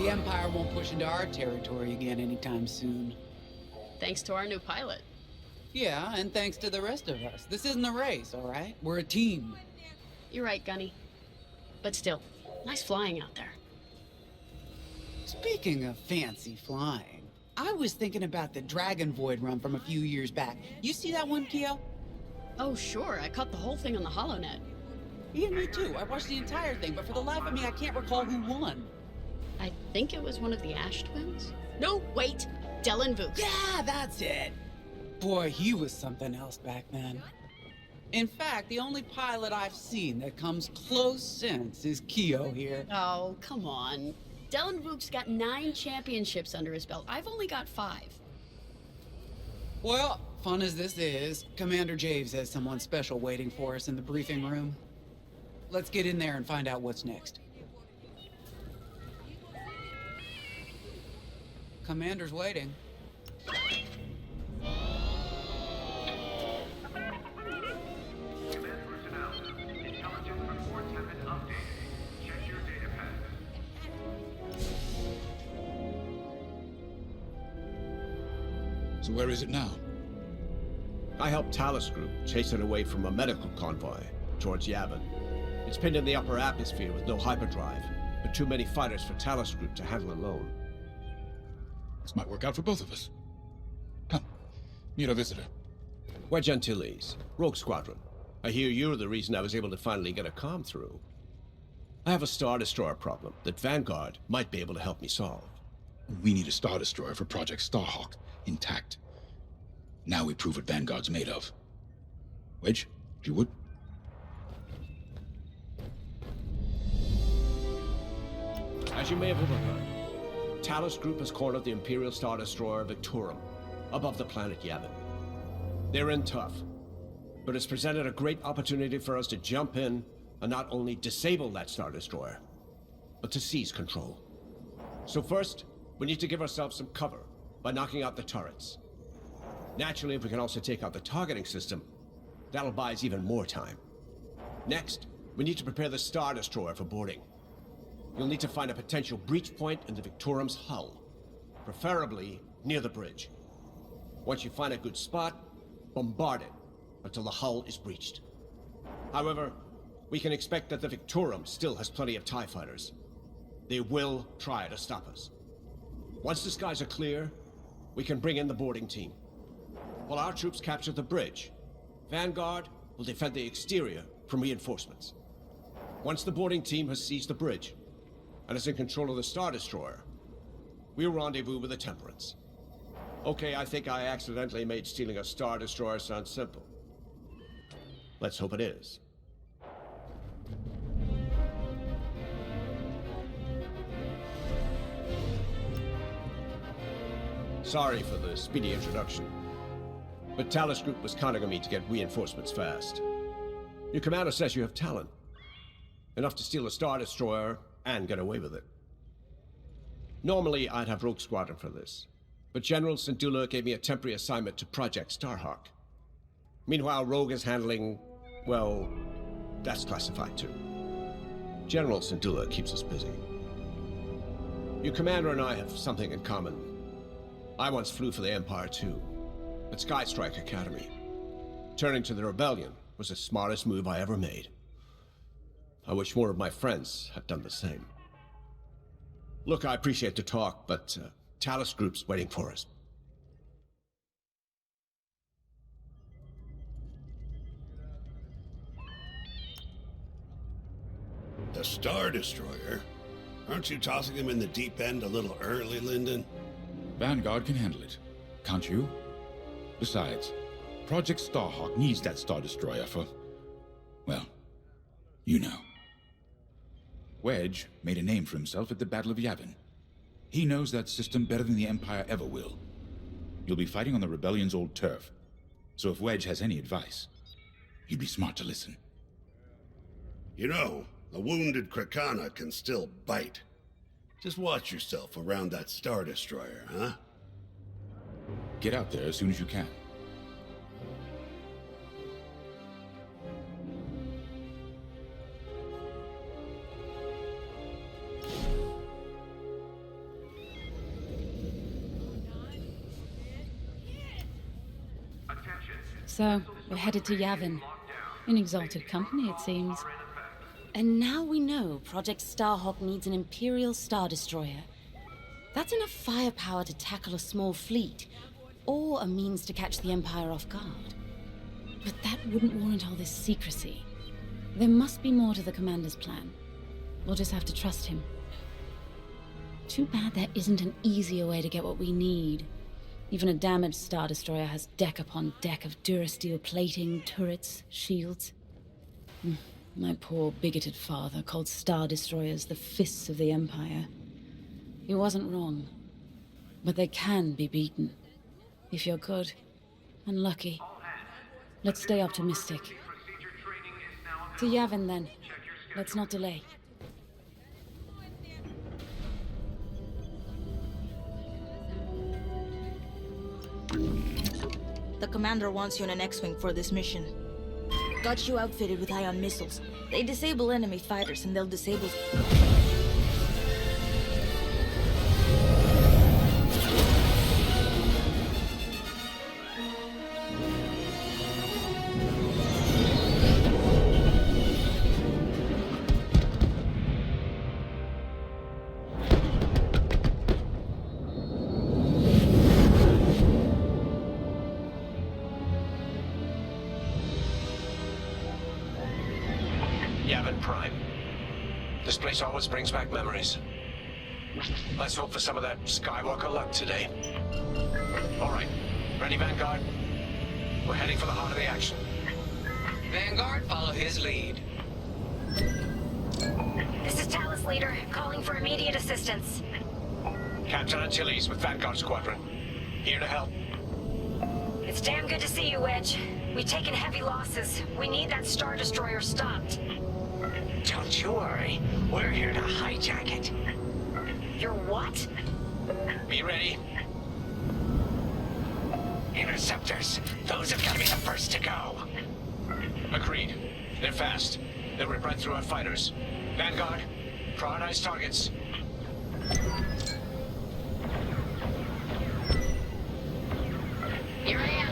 The Empire won't push into our territory again anytime soon. Thanks to our new pilot. Yeah, and thanks to the rest of us. This isn't a race, all right? We're a team. You're right, Gunny. But still, nice flying out there. Speaking of fancy flying, I was thinking about the Dragon Void run from a few years back. You see that one, Keo? Oh, sure. I caught the whole thing on the HoloNet. Yeah, me too. I watched the entire thing, but for the life of me, I can't recall who won. I think it was one of the Ash twins? No, wait! Dylan Vooks. Yeah, that's it! Boy, he was something else back then. In fact, the only pilot I've seen that comes close since is Keo here. Oh, come on. Dylan Vooks got 9 championships under his belt. I've only got 5. Well, fun as this is, Commander Javes has someone special waiting for us in the briefing room. Let's get in there and find out what's next. Commander's waiting. So where is it now? I helped Talus Group chase it away from a medical convoy towards Yavin. It's pinned in the upper atmosphere with no hyperdrive, but too many fighters for Talus Group to handle alone. This might work out for both of us. Come, meet our visitor. Wedge Antilles, Rogue Squadron. I hear you're the reason I was able to finally get a comm through. I have a Star Destroyer problem that Vanguard might be able to help me solve. We need a Star Destroyer for Project Starhawk, intact. Now we prove what Vanguard's made of. Wedge, if you would. As you may have overheard, Talus Group has cornered the Imperial Star Destroyer Victorum, above the planet Yavin. They're in tough, but it's presented a great opportunity for us to jump in and not only disable that Star Destroyer, but to seize control. So first, we need to give ourselves some cover by knocking out the turrets. Naturally, if we can also take out the targeting system, that'll buy us even more time. Next, we need to prepare the Star Destroyer for boarding. You'll need to find a potential breach point in the Victorum's hull, preferably near the bridge. Once you find a good spot, bombard it until the hull is breached. However, we can expect that the Victorum still has plenty of TIE fighters. They will try to stop us. Once the skies are clear, we can bring in the boarding team. While our troops capture the bridge, Vanguard will defend the exterior from reinforcements. Once the boarding team has seized the bridge and is in control of the Star Destroyer, we'll rendezvous with the Temperance. Okay, I think I accidentally made stealing a Star Destroyer sound simple. Let's hope it is. Sorry for the speedy introduction, but Talus Group was counting on me to get reinforcements fast. Your commander says you have talent. Enough to steal a Star Destroyer and get away with it. Normally, I'd have Rogue Squadron for this, but General Syndulla gave me a temporary assignment to Project Starhawk. Meanwhile, Rogue is handling, well, that's classified too. General Syndulla keeps us busy. Your commander and I have something in common. I once flew for the Empire too, at Skystrike Academy. Turning to the Rebellion was the smartest move I ever made. I wish more of my friends had done the same. Look, I appreciate the talk, but Talus Group's waiting for us. The Star Destroyer? Aren't you tossing him in the deep end a little early, Lyndon? Vanguard can handle it. Can't you? Besides, Project Starhawk needs that Star Destroyer for, well, you know. Wedge made a name for himself at the Battle of Yavin. He knows that system better than the Empire ever will. You'll be fighting on the Rebellion's old turf, so if Wedge has any advice, he'd be smart to listen. You know, a wounded Krakana can still bite. Just watch yourself around that Star Destroyer, huh? Get out there as soon as you can. So, we're headed to Yavin. In exalted company, it seems. And now we know Project Starhawk needs an Imperial Star Destroyer. That's enough firepower to tackle a small fleet, or a means to catch the Empire off guard. But that wouldn't warrant all this secrecy. There must be more to the Commander's plan. We'll just have to trust him. Too bad there isn't an easier way to get what we need. Even a damaged Star Destroyer has deck upon deck of Durasteel plating, turrets, shields. My poor bigoted father called Star Destroyers the fists of the Empire. He wasn't wrong. But they can be beaten. If you're good and lucky. Let's stay optimistic. To Yavin, then. Let's not delay. The commander wants you in an X-Wing for this mission. Got you outfitted with ion missiles. They disable enemy fighters and they'll disable... Yavin Prime. This place always brings back memories. Let's hope for some of that Skywalker luck today. All right, ready, Vanguard? We're heading for the heart of the action. Vanguard, follow his lead. This is Talus Leader, calling for immediate assistance. Captain Antilles with Vanguard Squadron. Here to help. It's damn good to see you, Wedge. We've taken heavy losses. We need that Star Destroyer stopped. Don't you worry. We're here to hijack it. You're what? Be ready. Interceptors. Those have got to be the first to go. Agreed. They're fast. They'll rip right through our fighters. Vanguard, prioritize targets. Here I am.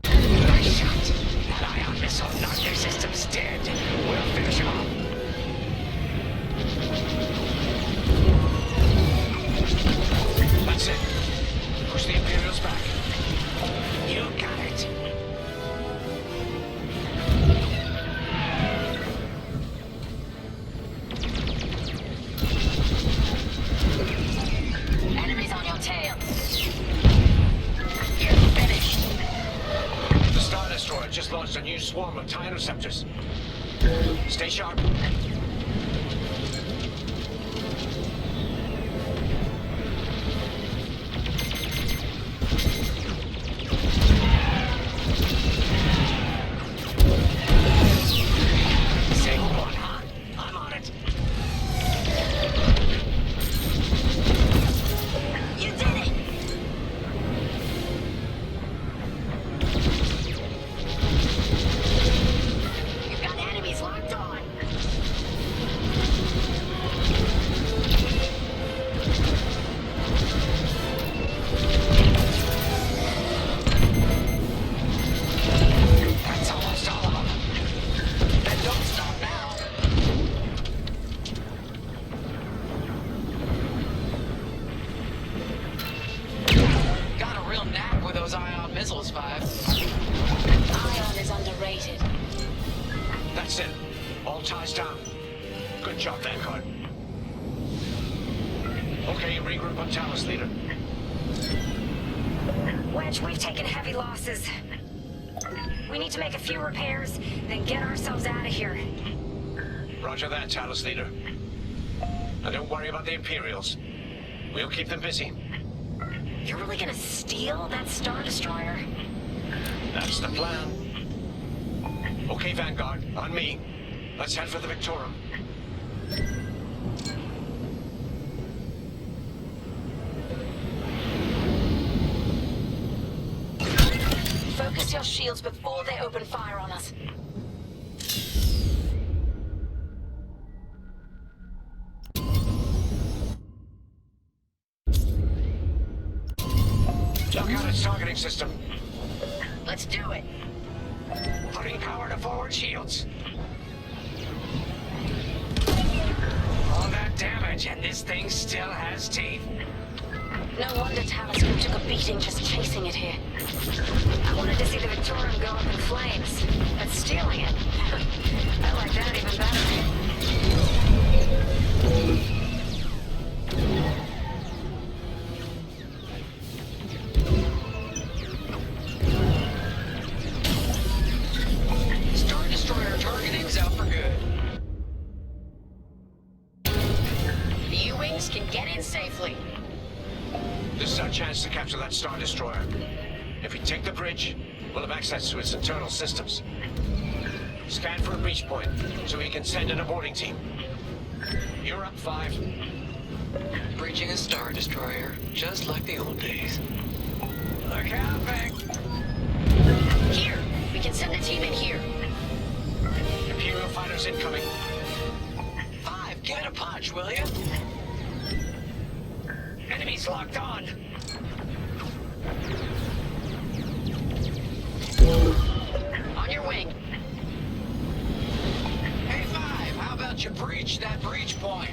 Nice shot. That ion missile knocked their systems dead. We'll finish them off. That's it. Push the Imperials back. You got it. Enemies on your tail. You're finished. The Star Destroyer just launched a new swarm of TIE interceptors. Stay sharp. Single one, huh? I'm on it. You did it! You've got enemies locked on. That's almost all of them. Then don't stop now. Got a real knack with those ion missiles, Five. Ion is underrated. That's it. All ties down. Good job, Vanguard. Okay, regroup on Talus, Leader. Wedge, we've taken heavy losses. We need to make a few repairs, then get ourselves out of here. Roger that, Talus, Leader. Now don't worry about the Imperials. We'll keep them busy. You're really gonna steal that Star Destroyer? That's the plan. Okay, Vanguard, on me. Let's head for the Victorum. Focus your shields before they open fire on us. system. Let's do it. Putting power to forward shields. All that damage, and this thing still has teeth. No wonder Talos Group took a beating just chasing it here. I wanted to see the Victorium go up in flames, but stealing it, I like that even better. Star Destroyer targeting's out for good. The U-Wings can get in safely. This is our chance to capture that Star Destroyer. If we take the bridge, we'll have access to its internal systems. Scan for a breach point, so we can send an aborting team. You're up, 5. Bridging a Star Destroyer, just like the old days. Look out, Vic! Here, we can send a team in here. Imperial fighters incoming. 5, give it a punch, will you? Enemies locked on. On your wing. Hey, 5, how about you breach that breach point?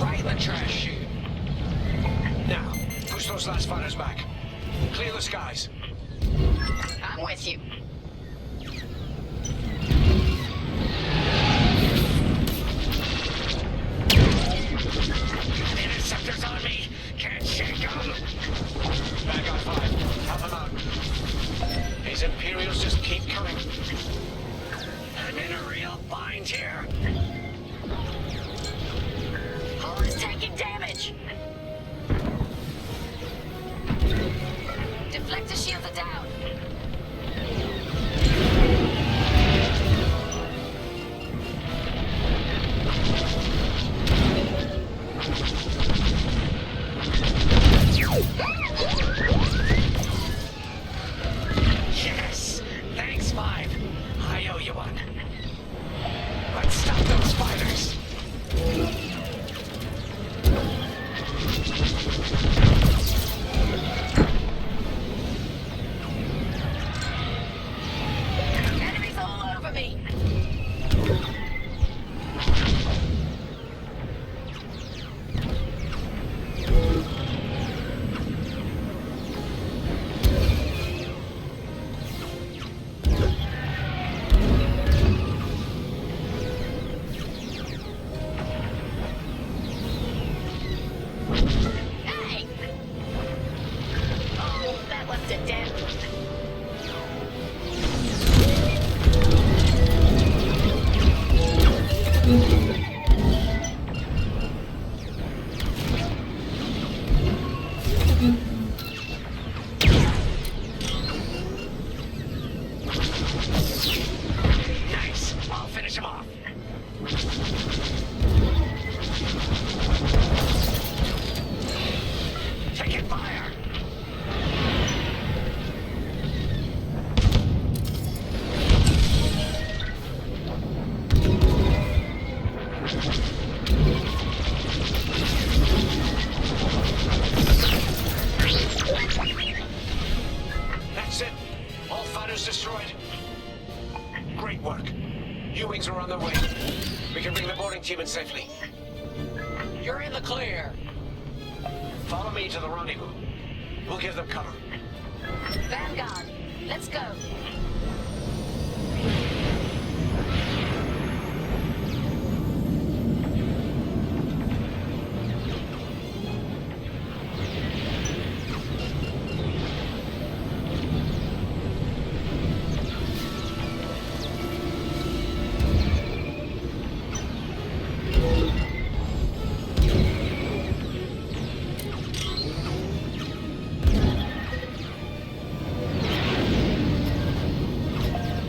Right in the trash chute. Now, push those last fighters back. Clear the skies. I'm with you. Interceptors on me. Can't shake them. Vanguard 5, help him out. These Imperials just keep coming. I'm in a real bind here. Hull is taking damage. Deflector shields are down. Yes! Thanks, 5. I owe you one. Let's stop those fighters. Enemies all over me. Hey! Oh, that left a dent. Nice. I'll finish him off. Taking fire. That's it. All fighters destroyed. Great work. U-Wings are on their way. We can bring the boarding team in safely. You're in the clear. Follow me to the rendezvous. We'll give them cover. Vanguard, let's go.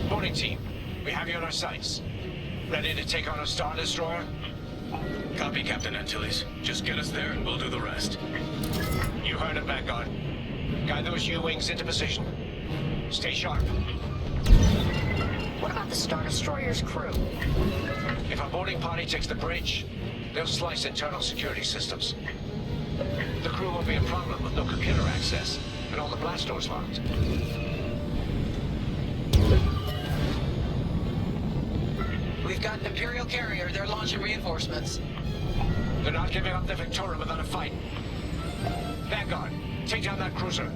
Boarding team, we have you on our sights. Ready to take on a Star Destroyer? Copy, Captain Antilles. Just get us there and we'll do the rest. You heard it, Vanguard. Guide those U-Wings into position. Stay sharp. What about the Star Destroyer's crew? If our boarding party takes the bridge, they'll slice internal security systems. The crew won't be a problem with no computer access, and all the blast doors locked. We've got an Imperial carrier. They're launching reinforcements. They're not giving up the Victorum without a fight. Vanguard, take down that cruiser.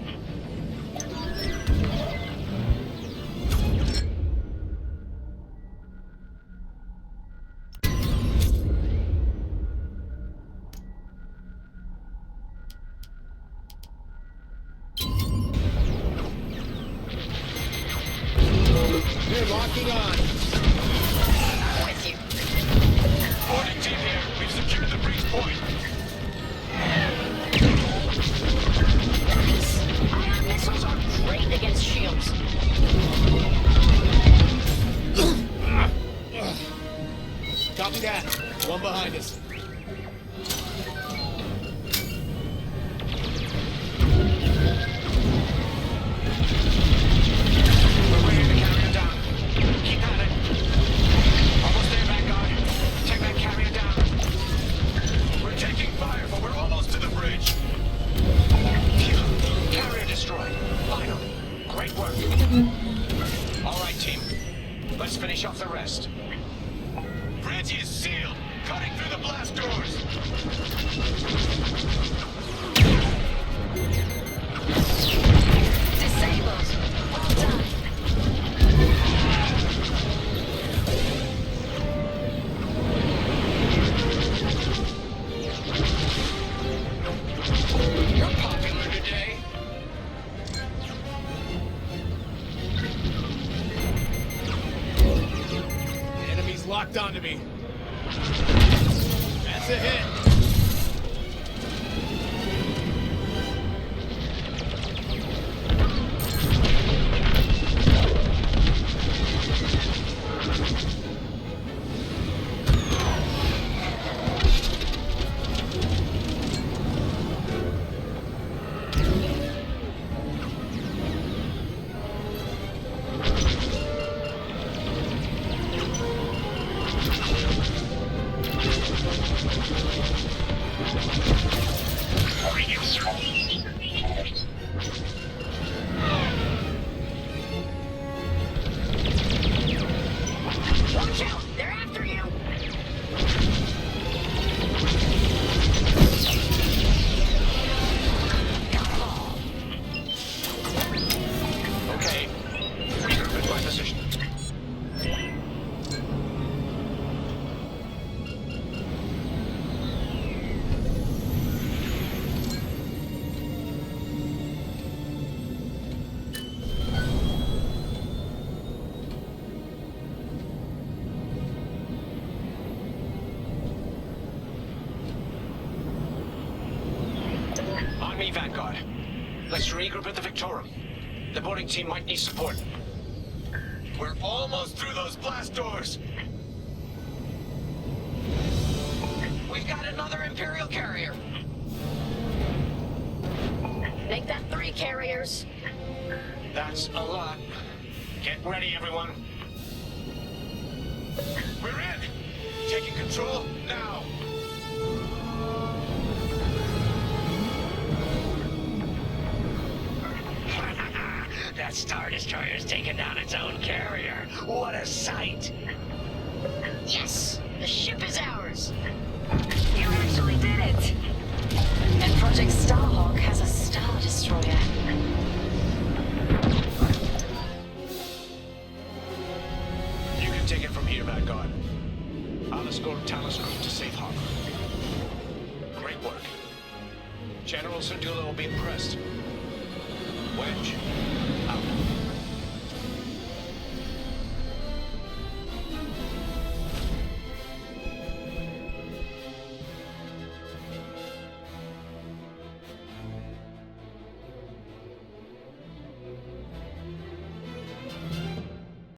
They're locking on. I'm with you. Boarding team here. We've secured the breach point. Nice. Ion missiles are great against shields. Copy that. One behind us. We're ready to carry it down. Keep at it. Almost there, Vanguard. Take that carrier down. We're taking fire, but we're almost to the bridge. Phew. Carrier destroyed. Finally. Great work. All right, team. Let's finish off the rest. Bridge is sealed. Cutting through the blast doors. Disabled. Well done. You're popular today. The enemy's locked onto me. That's a hit. Watch out. They're after you. Got 'em all. Okay. Regroup in my position. On me, Vanguard. Let's regroup at the Victorum. The boarding team might need support. We're almost through those blast doors. We've got another Imperial carrier. Make that 3 carriers. That's a lot. Get ready, everyone. We're in. Taking control now. That Star Destroyer's taken down its own carrier. What a sight. Yes, the ship is ours. You actually did it. And Project Starhawk has a Star Destroyer. You can take it from here, Vanguard. I'll escort Talus Group to safe harbor. Great work. General Sindula will be impressed. Wedge,